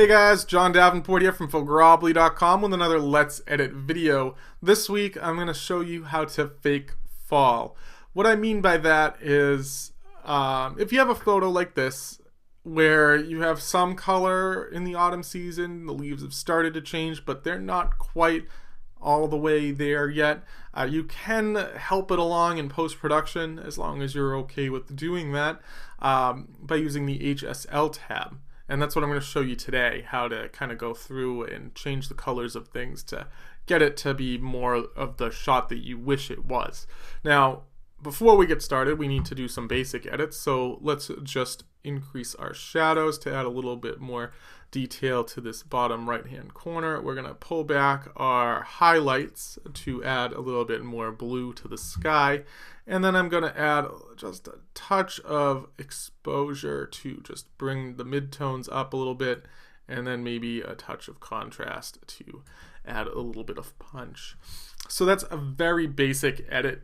Hey guys, John Davenport here from Photogrammetry.com with another Let's Edit video. This week I'm going to show you how to fake fall. What I mean by that is if you have a photo like this where you have some color in the autumn season, the leaves have started to change but they're not quite all the way there yet. You can help it along in post-production as long as you're okay with doing that by using the HSL tab. And that's what I'm going to show you today, how to kind of go through and change the colors of things to get it to be more of the shot that you wish it was. Now, before we get started, we need to do some basic edits. So let's just increase our shadows to add a little bit more detail to this bottom right-hand corner. We're going to pull back our highlights to add a little bit more blue to the sky. And then I'm going to add just a touch of exposure to just bring the midtones up a little bit, and then maybe a touch of contrast to add a little bit of punch. So that's a very basic edit,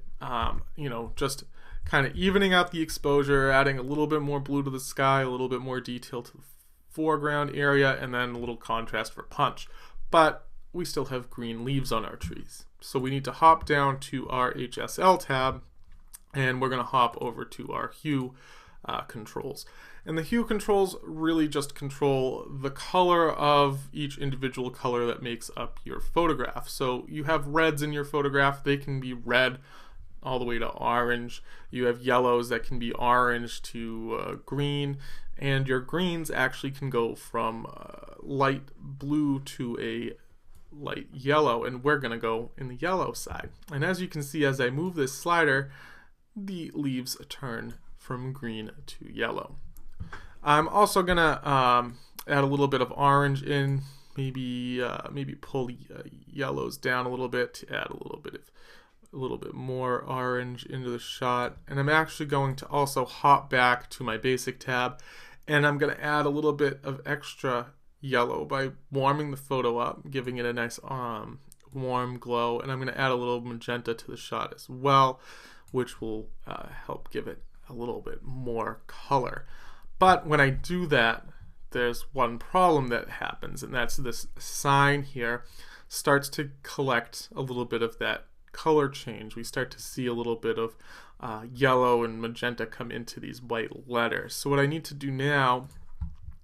just kind of evening out the exposure, adding a little bit more blue to the sky, a little bit more detail to the foreground area, and then a little contrast for punch. But we still have green leaves on our trees. So we need to hop down to our HSL tab, and we're going to hop over to our hue controls. And the hue controls really just control the color of each individual color that makes up your photograph. So you have reds in your photograph, they can be red all the way to orange. You have yellows that can be orange to green, and your greens actually can go from light blue to a light yellow, and we're going to go in the yellow side. And as you can see, as I move this slider, the leaves turn from green to yellow. I'm also going to add a little bit of orange in, maybe pull yellows down a little bit to add a little bit more orange into the shot. And I'm actually going to also hop back to my basic tab, and I'm going to add a little bit of extra yellow by warming the photo up, giving it a nice warm glow. And I'm going to add a little magenta to the shot as well, which will help give it a little bit more color. But when I do that, there's one problem that happens, and that's this sign here starts to collect a little bit of that color change. We start to see a little bit of yellow and magenta come into these white letters. So what I need to do now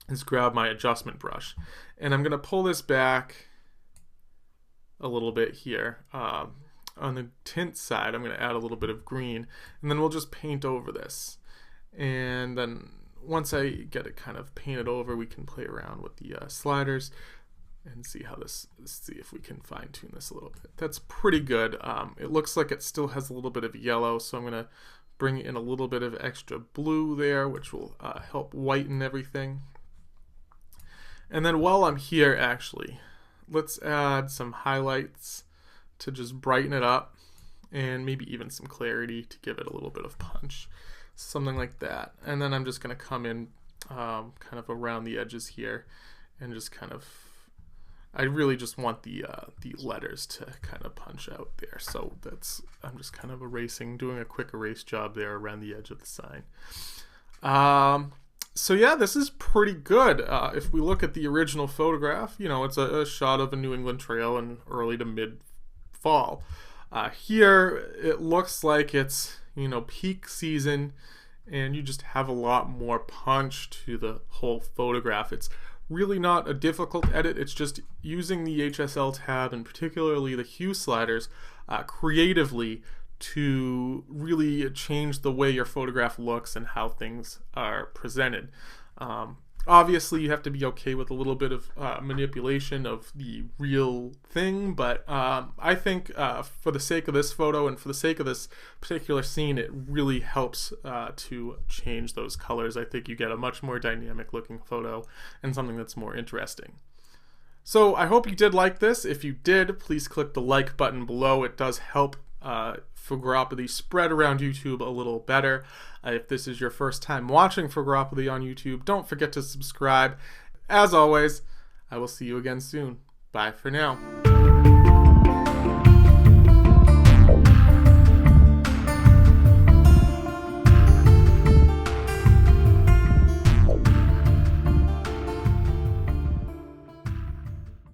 is grab my adjustment brush, and I'm going to pull this back a little bit here. On the tint side, I'm going to add a little bit of green, and then we'll just paint over this. And then once I get it kind of painted over, we can play around with the sliders and see if we can fine tune this a little bit. That's pretty good. It looks like it still has a little bit of yellow, so I'm going to bring in a little bit of extra blue there, which will help whiten everything. And then while I'm here, actually, let's add some highlights to just brighten it up, and maybe even some clarity to give it a little bit of punch, something like that. And then I'm just going to come in kind of around the edges here, and just kind of, I really just want the letters to kind of punch out there. So I'm just kind of doing a quick erase job there around the edge of the sign. So yeah, this is pretty good. If we look at the original photograph, it's a shot of a New England trail in early to mid fall. Here it looks like it's peak season, and you just have a lot more punch to the whole photograph. It's really not a difficult edit. It's just using the HSL tab, and particularly the hue sliders, creatively to really change the way your photograph looks and how things are presented. Obviously, you have to be okay with a little bit of manipulation of the real thing, but I think for the sake of this photo and for the sake of this particular scene, it really helps to change those colors. I think you get a much more dynamic looking photo and something that's more interesting. So I hope you did like this. If you did, please click the like button below. It does help Photogrammetry spread around YouTube a little better. If this is your first time watching Photogrammetry on YouTube, don't forget to subscribe. As always, I will see you again soon. Bye for now.